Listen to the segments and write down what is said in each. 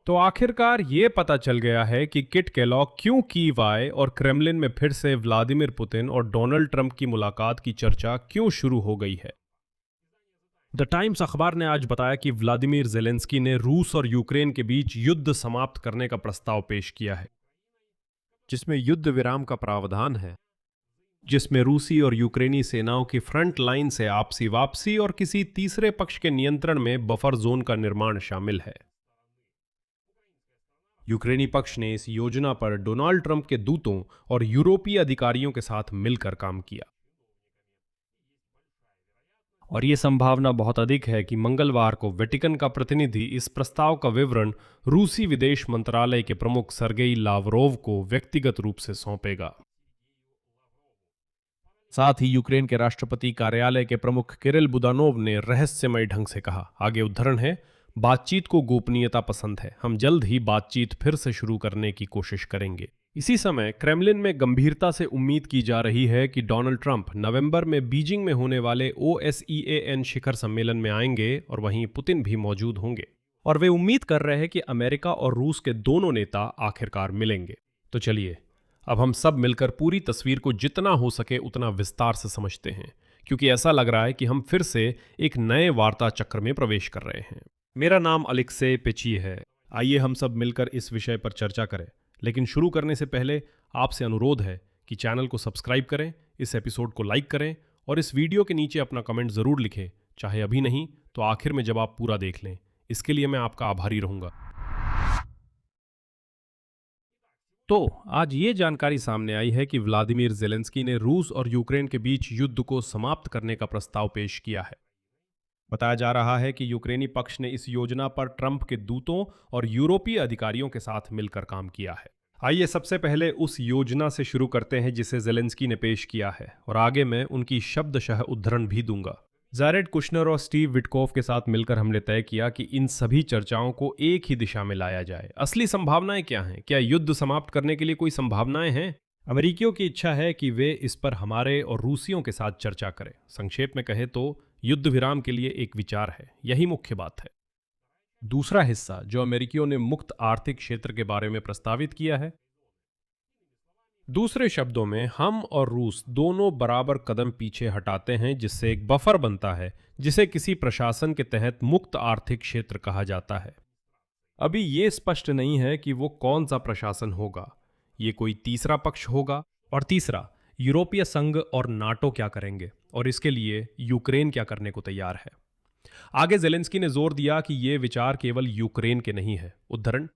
तो आखिरकार ये पता चल गया है कि किट केलॉग क्यों कीव आए और क्रेमलिन में फिर से व्लादिमीर पुतिन और डोनाल्ड ट्रंप की मुलाकात की चर्चा क्यों शुरू हो गई है। द टाइम्स अखबार ने आज बताया कि व्लादिमीर जेलेंस्की ने रूस और यूक्रेन के बीच युद्ध समाप्त करने का प्रस्ताव पेश किया है, जिसमें युद्ध विराम का प्रावधान है, जिसमें रूसी और यूक्रेनी सेनाओं की फ्रंट लाइन से आपसी वापसी और किसी तीसरे पक्ष के नियंत्रण में बफर जोन का निर्माण शामिल है। यूक्रेनी पक्ष ने इस योजना पर डोनाल्ड ट्रंप के दूतों और यूरोपीय अधिकारियों के साथ मिलकर काम किया और ये संभावना बहुत अधिक है कि मंगलवार को वेटिकन का प्रतिनिधि इस प्रस्ताव का विवरण रूसी विदेश मंत्रालय के प्रमुख सर्गेई लावरोव को व्यक्तिगत रूप से सौंपेगा। साथ ही यूक्रेन के राष्ट्रपति कार्यालय के प्रमुख किरिल बुदानोव ने रहस्यमय ढंग से कहा, आगे उद्धरण है, बातचीत को गोपनीयता पसंद है, हम जल्द ही बातचीत फिर से शुरू करने की कोशिश करेंगे। इसी समय क्रेमलिन में गंभीरता से उम्मीद की जा रही है कि डोनाल्ड ट्रंप नवंबर में बीजिंग में होने वाले OSCEAN शिखर सम्मेलन में आएंगे और वहीं पुतिन भी मौजूद होंगे और वे उम्मीद कर रहे हैं कि अमेरिका और रूस के दोनों नेता आखिरकार मिलेंगे। तो चलिए अब हम सब मिलकर पूरी तस्वीर को जितना हो सके उतना विस्तार से समझते हैं, क्योंकि ऐसा लग रहा है कि हम फिर से एक नए वार्ता चक्र में प्रवेश कर रहे हैं। मेरा नाम अलेक्सेय पेची है। आइए हम सब मिलकर इस विषय पर चर्चा करें, लेकिन शुरू करने से पहले आपसे अनुरोध है कि चैनल को सब्सक्राइब करें, इस एपिसोड को लाइक करें और इस वीडियो के नीचे अपना कमेंट ज़रूर लिखें, चाहे अभी नहीं तो आखिर में जब आप पूरा देख लें। इसके लिए मैं आपका आभारी रहूंगा। तो आज ये जानकारी सामने आई है कि व्लादिमीर जेलेंस्की ने रूस और यूक्रेन के बीच युद्ध को समाप्त करने का प्रस्ताव पेश किया है। बताया जा रहा है कि यूक्रेनी पक्ष ने इस योजना पर ट्रंप के दूतों और यूरोपीय अधिकारियों के साथ मिलकर काम किया है। आइए सबसे पहले उस योजना से शुरू करते हैं जिसे जेलेंस्की ने पेश किया है और आगे मैं उनकी शब्दशः उद्धरण भी दूंगा। जारेड कुशनर और स्टीव विटकोफ के साथ मिलकर हमने तय किया कि इन सभी चर्चाओं को एक ही दिशा में लाया जाए। असली संभावनाएं क्या हैं? क्या युद्ध समाप्त करने के लिए कोई संभावनाएं हैं? अमेरिकियों की इच्छा है कि वे इस पर हमारे और रूसियों के साथ चर्चा करें। संक्षेप में कहें तो युद्ध विराम के लिए एक विचार है, यही मुख्य बात है। दूसरा हिस्सा जो अमेरिकियों ने मुक्त आर्थिक क्षेत्र के बारे में प्रस्तावित किया है, दूसरे शब्दों में हम और रूस दोनों बराबर कदम पीछे हटाते हैं, जिससे एक बफर बनता है जिसे किसी प्रशासन के तहत मुक्त आर्थिक क्षेत्र कहा जाता है। अभी ये स्पष्ट नहीं है कि वो कौन सा प्रशासन होगा, ये कोई तीसरा पक्ष होगा। और तीसरा, यूरोपीय संघ और नाटो क्या करेंगे और इसके लिए यूक्रेन क्या करने को तैयार है। आगे जेलेंस्की ने जोर दिया कि ये विचार केवल यूक्रेन के नहीं है। उद्धरण,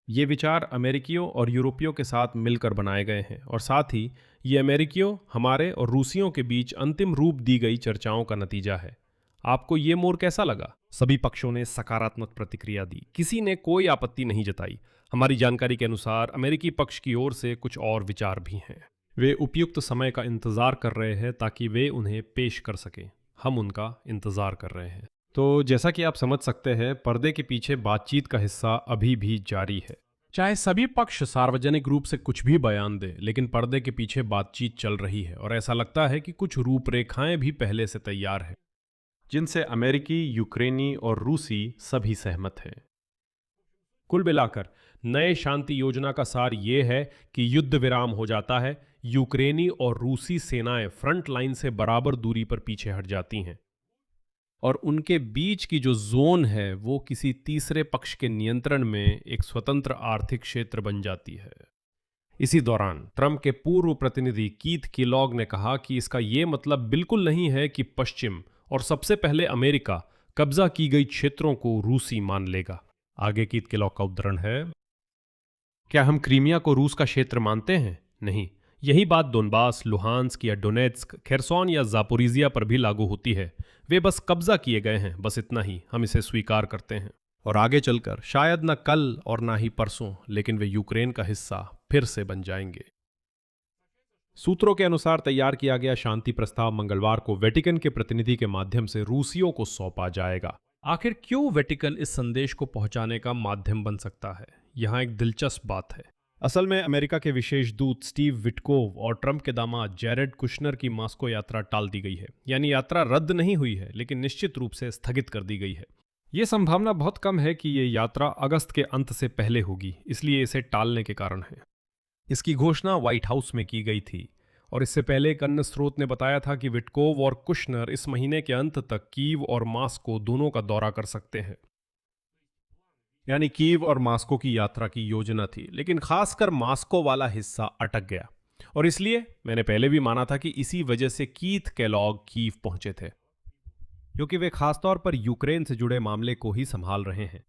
ये विचार अमेरिकियों और यूरोपियों के साथ मिलकर बनाए गए हैं और साथ ही ये अमेरिकियों, हमारे और रूसियों के बीच अंतिम रूप दी गई चर्चाओं का नतीजा है। आपको ये मोड़ कैसा लगा? सभी पक्षों ने सकारात्मक प्रतिक्रिया दी, किसी ने कोई आपत्ति नहीं जताई। हमारी जानकारी के अनुसार अमेरिकी पक्ष की ओर से कुछ और विचार भी हैं। वे उपयुक्त समय का इंतजार कर रहे हैं ताकि वे उन्हें पेश कर सकें। हम उनका इंतजार कर रहे हैं। तो जैसा कि आप समझ सकते हैं, पर्दे के पीछे बातचीत का हिस्सा अभी भी जारी है। चाहे सभी पक्ष सार्वजनिक रूप से कुछ भी बयान दे, लेकिन पर्दे के पीछे बातचीत चल रही है और ऐसा लगता है कि कुछ रूपरेखाएं भी पहले से तैयार है, जिनसे अमेरिकी, यूक्रेनी और रूसी सभी सहमत हैं। कुल मिलाकर नए शांति योजना का सार ये है कि युद्ध विराम हो जाता है, यूक्रेनी और रूसी सेनाएं फ्रंट लाइन से बराबर दूरी पर पीछे हट जाती हैं और उनके बीच की जो जोन है वो किसी तीसरे पक्ष के नियंत्रण में एक स्वतंत्र आर्थिक क्षेत्र बन जाती है। इसी दौरान ट्रंप के पूर्व प्रतिनिधि कीथ केलॉग ने कहा कि इसका ये मतलब बिल्कुल नहीं है कि पश्चिम और सबसे पहले अमेरिका कब्जा की गई क्षेत्रों को रूसी मान लेगा। आगे कीथ केलॉग का उद्धरण है, क्या हम क्रीमिया को रूस का क्षेत्र मानते हैं? नहीं, यही बात दोनबास, लुहांस्क या डोनेट्स्क, खेरसोन या जापोरिजिया पर भी लागू होती है। वे बस कब्जा किए गए हैं, बस इतना ही, हम इसे स्वीकार करते हैं। और आगे चलकर शायद न कल और ना ही परसों, लेकिन वे यूक्रेन का हिस्सा फिर से बन जाएंगे। सूत्रों के अनुसार तैयार किया गया शांति प्रस्ताव मंगलवार को वेटिकन के प्रतिनिधि के माध्यम से रूसियों को सौंपा जाएगा। आखिर क्यों वेटिकन इस संदेश को पहुंचाने का माध्यम बन सकता है? यहाँ एक दिलचस्प बात है। असल में अमेरिका के विशेष दूत स्टीव विटकोव और ट्रंप के दामाद जैरेड कुशनर की मास्को यात्रा टाल दी गई है। यानी यात्रा रद्द नहीं हुई है, लेकिन निश्चित रूप से स्थगित कर दी गई है। ये संभावना बहुत कम है कि ये यात्रा अगस्त के अंत से पहले होगी, इसलिए इसे टालने के कारण है। इसकी घोषणा व्हाइट हाउस में की गई थी और इससे पहले एक अन्य स्रोत ने बताया था कि विटकोव और कुशनर इस महीने के अंत तक कीव और मास्को दोनों का दौरा कर सकते हैं। यानी कीव और मास्को की यात्रा की योजना थी, लेकिन खासकर मास्को वाला हिस्सा अटक गया और इसलिए मैंने पहले भी माना था कि इसी वजह से कीथ केलॉग कीव पहुंचे थे, क्योंकि वे खासतौर पर यूक्रेन से जुड़े मामले को ही संभाल रहे हैं।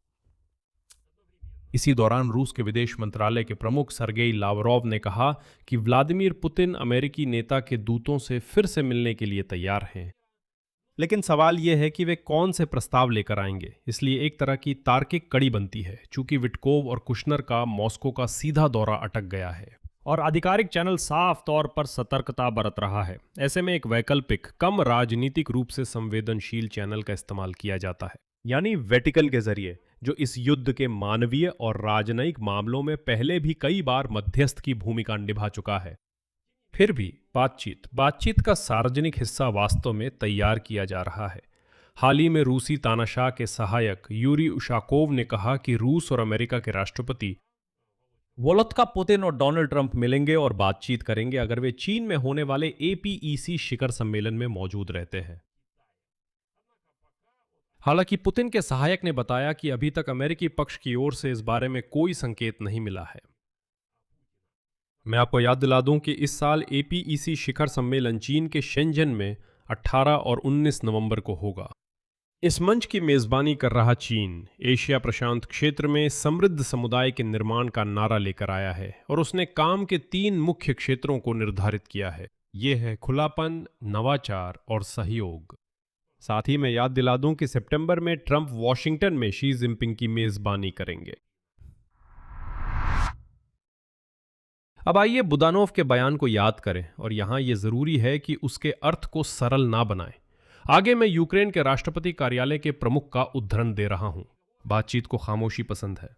इसी दौरान रूस के विदेश मंत्रालय के प्रमुख सर्गेई लावरोव ने कहा कि व्लादिमीर पुतिन अमेरिकी नेता के दूतों से फिर से मिलने के लिए तैयार हैं, लेकिन सवाल यह है कि वे कौन से प्रस्ताव लेकर आएंगे। इसलिए एक तरह की तार्किक कड़ी बनती है, चूंकि विटकोव और कुशनर का मॉस्को का सीधा दौरा अटक गया है और आधिकारिक चैनल साफ तौर पर सतर्कता बरत रहा है। ऐसे में एक वैकल्पिक, कम राजनीतिक रूप से संवेदनशील चैनल का इस्तेमाल किया जाता है, यानी वेटिकन के जरिए, जो इस युद्ध के मानवीय और राजनयिक मामलों में पहले भी कई बार मध्यस्थ की भूमिका निभा चुका है। फिर भी बातचीत का सार्वजनिक हिस्सा वास्तव में तैयार किया जा रहा है। हाल ही में रूसी तानाशाह के सहायक यूरी उशाकोव ने कहा कि रूस और अमेरिका के राष्ट्रपति वोलोदिमीर पुतिन और डोनाल्ड ट्रंप मिलेंगे और बातचीत करेंगे अगर वे चीन में होने वाले APEC शिखर सम्मेलन में मौजूद रहते हैं। हालांकि पुतिन के सहायक ने बताया कि अभी तक अमेरिकी पक्ष की ओर से इस बारे में कोई संकेत नहीं मिला है। मैं आपको याद दिला दूं कि इस साल APEC शिखर सम्मेलन चीन के शेंजन में 18 और 19 नवंबर को होगा। इस मंच की मेजबानी कर रहा चीन एशिया प्रशांत क्षेत्र में समृद्ध समुदाय के निर्माण का नारा लेकर आया है और उसने काम के 3 मुख्य क्षेत्रों को निर्धारित किया है। ये है खुलापन, नवाचार और सहयोग। साथ ही मैं याद दिला दूं कि सितंबर में ट्रंप वॉशिंगटन में शी जिनपिंग की मेजबानी करेंगे। अब आइए बुदानोव के बयान को याद करें और यहां यह जरूरी है कि उसके अर्थ को सरल ना बनाएं। आगे मैं यूक्रेन के राष्ट्रपति कार्यालय के प्रमुख का उद्धरण दे रहा हूं। बातचीत को खामोशी पसंद है।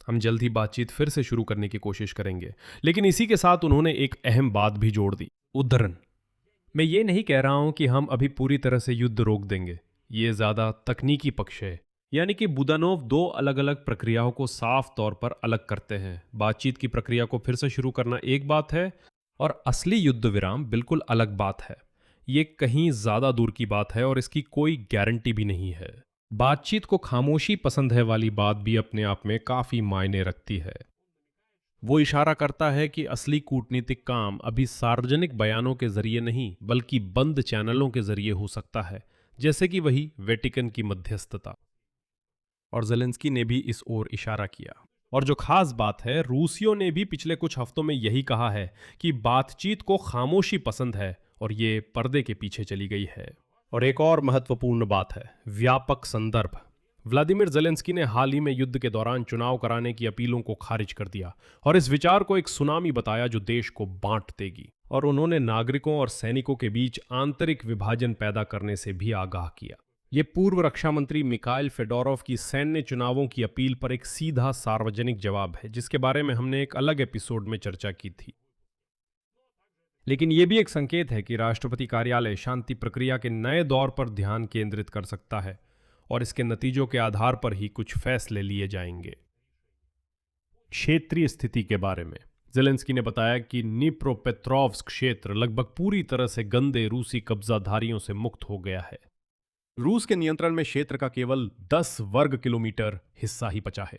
हम जल्द ही बातचीत फिर से शुरू करने की कोशिश करेंगे, लेकिन इसी के साथ उन्होंने एक अहम बात भी जोड़ दी। उद्धरण: मैं ये नहीं कह रहा हूं कि हम अभी पूरी तरह से युद्ध रोक देंगे। ये ज्यादा तकनीकी पक्ष है। यानी कि बुदानोव 2 अलग अलग प्रक्रियाओं को साफ तौर पर अलग करते हैं। बातचीत की प्रक्रिया को फिर से शुरू करना एक बात है और असली युद्ध विराम बिल्कुल अलग बात है। ये कहीं ज्यादा दूर की बात है और इसकी कोई गारंटी भी नहीं है। बातचीत को खामोशी पसंद है वाली बात भी अपने आप में काफी मायने रखती है। वो इशारा करता है कि असली कूटनीतिक काम अभी सार्वजनिक बयानों के जरिए नहीं, बल्कि बंद चैनलों के जरिए हो सकता है, जैसे कि वही वेटिकन की मध्यस्थता। और ज़ेलेंस्की ने भी इस ओर इशारा किया। और जो खास बात है, रूसियों ने भी पिछले कुछ हफ्तों में यही कहा है कि बातचीत को खामोशी पसंद है और ये पर्दे के पीछे चली गई है। और एक और महत्वपूर्ण बात है, व्यापक संदर्भ। व्लादिमीर ज़ेलेंस्की ने हाल ही में युद्ध के दौरान चुनाव कराने की अपीलों को खारिज कर दिया और इस विचार को एक सुनामी बताया जो देश को बांट देगी। और उन्होंने नागरिकों और सैनिकों के बीच आंतरिक विभाजन पैदा करने से भी आगाह किया। ये पूर्व रक्षा मंत्री मिखाइल फेडोरोव की सैन्य चुनावों की अपील पर एक सीधा सार्वजनिक जवाब है, जिसके बारे में हमने एक अलग एपिसोड में चर्चा की थी। लेकिन यह भी एक संकेत है कि राष्ट्रपति कार्यालय शांति प्रक्रिया के नए दौर पर ध्यान केंद्रित कर सकता है और इसके नतीजों के आधार पर ही कुछ फैसले लिए जाएंगे। क्षेत्रीय स्थिति के बारे में ज़ेलेंस्की ने बताया कि निप्रोपेट्रोव्स्क क्षेत्र लगभग पूरी तरह से गंदे रूसी कब्जाधारियों से मुक्त हो गया है। रूस के नियंत्रण में क्षेत्र का केवल 10 वर्ग किलोमीटर हिस्सा ही बचा है।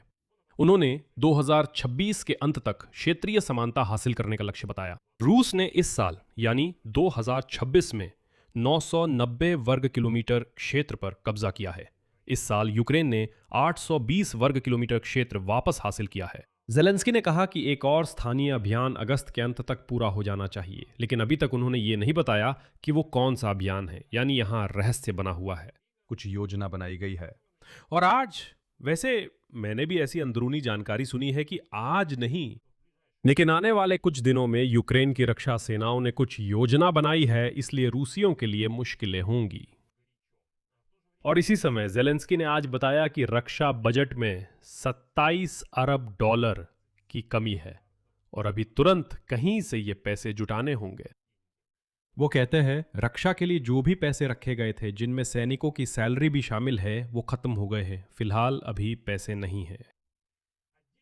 उन्होंने 2026 के अंत तक क्षेत्रीय समानता हासिल करने का लक्ष्य बताया। रूस ने इस साल यानी 2026 में 990 वर्ग किलोमीटर क्षेत्र पर कब्जा किया है। इस साल यूक्रेन ने 820 वर्ग किलोमीटर क्षेत्र वापस हासिल किया है। ज़ेलेंस्की ने कहा कि एक और स्थानीय अभियान अगस्त के अंत तक पूरा हो जाना चाहिए, लेकिन अभी तक उन्होंने ये नहीं बताया कि वो कौन सा अभियान है, यानी यहाँ रहस्य बना हुआ है, कुछ योजना बनाई गई है। और आज, वैसे मैंने भी ऐसी अंदरूनी जानकारी सुनी है कि आज नहीं, लेकिन आने वाले कुछ दिनों में यूक्रेन की रक्षा सेनाओं ने कुछ योजना बनाई है, इसलिए रूसियों के लिए मुश्किलें होंगी। और इसी समय ज़ेलेंस्की ने आज बताया कि रक्षा बजट में 27 अरब डॉलर की कमी है और अभी तुरंत कहीं से ये पैसे जुटाने होंगे। वो कहते हैं रक्षा के लिए जो भी पैसे रखे गए थे, जिनमें सैनिकों की सैलरी भी शामिल है, वो खत्म हो गए हैं। फिलहाल अभी पैसे नहीं है।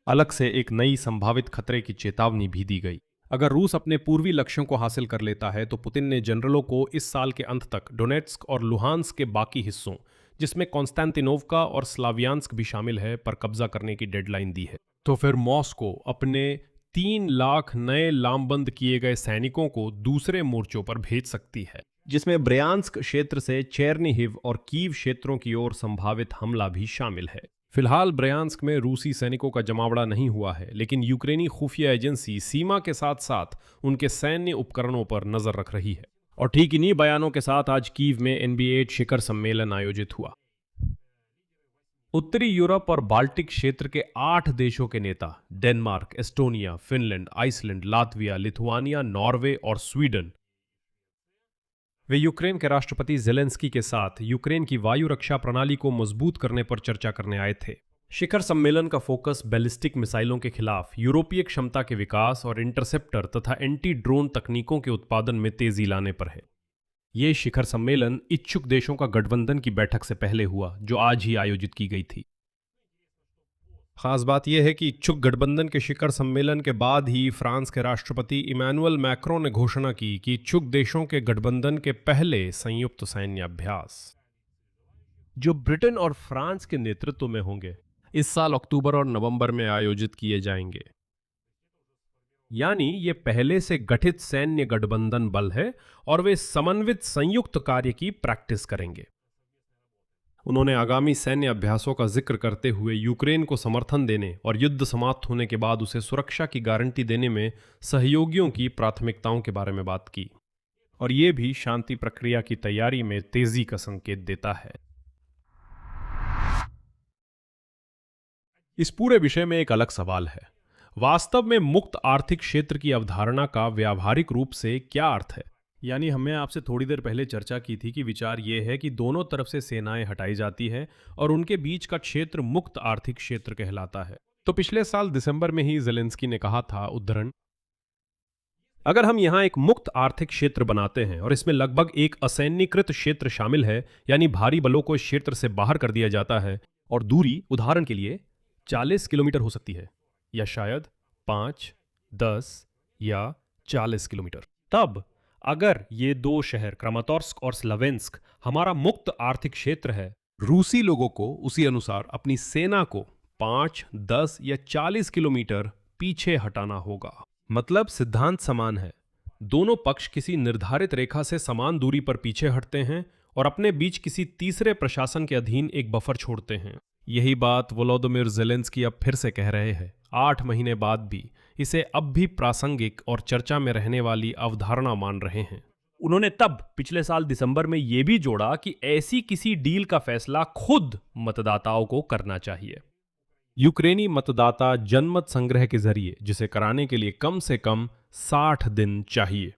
अलग से एक नई संभावित खतरे की चेतावनी भी दी गई। अगर रूस अपने पूर्वी लक्ष्यों को हासिल कर लेता है तो पुतिन ने जनरलों को इस साल के अंत तक डोनेट्स्क और लुहांस्क के बाकी हिस्सों, जिसमें कॉन्स्टेंटिनोवका और स्लावियांस्क भी शामिल है, पर कब्जा करने की डेडलाइन दी है। तो फिर मॉस्को अपने 3 लाख नए लामबंद किए गए सैनिकों को दूसरे मोर्चों पर भेज सकती है, जिसमें ब्रयांस्क क्षेत्र से चेरनीहिव और कीव क्षेत्रों की ओर संभावित हमला भी शामिल है। फिलहाल ब्रयांस्क में रूसी सैनिकों का जमावड़ा नहीं हुआ है, लेकिन यूक्रेनी खुफिया एजेंसी सीमा के साथ साथ उनके सैन्य उपकरणों पर नजर रख रही है। और ठीक इन्हीं बयानों के साथ आज कीव में NB8 शिखर सम्मेलन आयोजित हुआ। उत्तरी यूरोप और बाल्टिक क्षेत्र के 8 देशों के नेता, Denmark, Estonia, Finland, Iceland, Latvia, Lithuania, Norway और स्वीडन, वे यूक्रेन के राष्ट्रपति जेलेंस्की के साथ यूक्रेन की वायु रक्षा प्रणाली को मजबूत करने पर चर्चा करने आए थे। शिखर सम्मेलन का फोकस बैलिस्टिक मिसाइलों के खिलाफ यूरोपीय क्षमता के विकास और इंटरसेप्टर तथा एंटी ड्रोन तकनीकों के उत्पादन में तेजी लाने पर है। ये शिखर सम्मेलन इच्छुक देशों का गठबंधन की बैठक से पहले हुआ, जो आज ही आयोजित की गई थी। खास बात यह है कि इच्छुक गठबंधन के शिखर सम्मेलन के बाद ही फ्रांस के राष्ट्रपति इमैनुअल मैक्रों ने घोषणा की कि इच्छुक देशों के गठबंधन के पहले संयुक्त सैन्य अभ्यास, जो ब्रिटेन और फ्रांस के नेतृत्व में होंगे, इस साल अक्टूबर और नवंबर में आयोजित किए जाएंगे। यानी ये पहले से गठित सैन्य गठबंधन बल है और वे समन्वित संयुक्त कार्य की प्रैक्टिस करेंगे। उन्होंने आगामी सैन्य अभ्यासों का जिक्र करते हुए यूक्रेन को समर्थन देने और युद्ध समाप्त होने के बाद उसे सुरक्षा की गारंटी देने में सहयोगियों की प्राथमिकताओं के बारे में बात की। और ये भी शांति प्रक्रिया की तैयारी में तेजी का संकेत देता है। इस पूरे विषय में एक अलग सवाल है, वास्तव में मुक्त आर्थिक क्षेत्र की अवधारणा का व्यावहारिक रूप से क्या अर्थ है। यानी हमने आपसे थोड़ी देर पहले चर्चा की थी कि विचार यह है कि दोनों तरफ से सेनाएं हटाई जाती है और उनके बीच का क्षेत्र मुक्त आर्थिक क्षेत्र कहलाता है। तो पिछले साल दिसंबर में ही जेलेंस्की ने कहा था, उद्धरण, अगर हम यहां एक मुक्त आर्थिक क्षेत्र बनाते हैं और इसमें लगभग एक असैन्यकृत क्षेत्र शामिल है, यानी भारी बलों को इस क्षेत्र से बाहर कर दिया जाता है, और दूरी उदाहरण के लिए 40 किलोमीटर हो सकती है, या शायद 5, 10 या 40 किलोमीटर, तब अगर ये 2 शहर क्रामातोर्स्क और स्लावेंस्क हमारा मुक्त आर्थिक क्षेत्र है, रूसी लोगों को उसी अनुसार अपनी सेना को 5, 10 या 40 किलोमीटर पीछे हटाना होगा। मतलब सिद्धांत समान है, दोनों पक्ष किसी निर्धारित रेखा से समान दूरी पर पीछे हटते हैं और अपने बीच किसी तीसरे प्रशासन के अधीन एक बफर छोड़ते हैं। यही बात वोलोदिमीर जेलेंस्की अब फिर से कह रहे हैं। 8 महीने बाद भी इसे अब भी प्रासंगिक और चर्चा में रहने वाली अवधारणा मान रहे हैं। उन्होंने तब पिछले साल दिसंबर में यह भी जोड़ा कि ऐसी किसी डील का फैसला खुद मतदाताओं को करना चाहिए। यूक्रेनी मतदाता जनमत संग्रह के जरिए, जिसे कराने के लिए कम से कम 60 दिन चाहिए,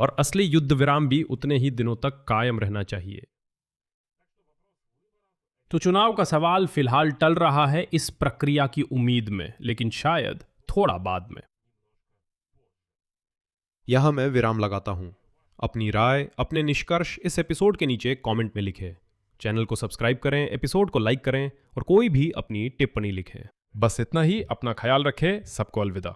और असली युद्ध विराम भी उतने ही दिनों तक कायम रहना चाहिए। तो चुनाव का सवाल फिलहाल टल रहा है इस प्रक्रिया की उम्मीद में, लेकिन शायद थोड़ा बाद में। यहां मैं विराम लगाता हूं। अपनी राय, अपने निष्कर्ष इस एपिसोड के नीचे कमेंट में लिखें। चैनल को सब्सक्राइब करें, एपिसोड को लाइक करें और कोई भी अपनी टिप्पणी लिखें। बस इतना ही। अपना ख्याल रखें। सबको अलविदा।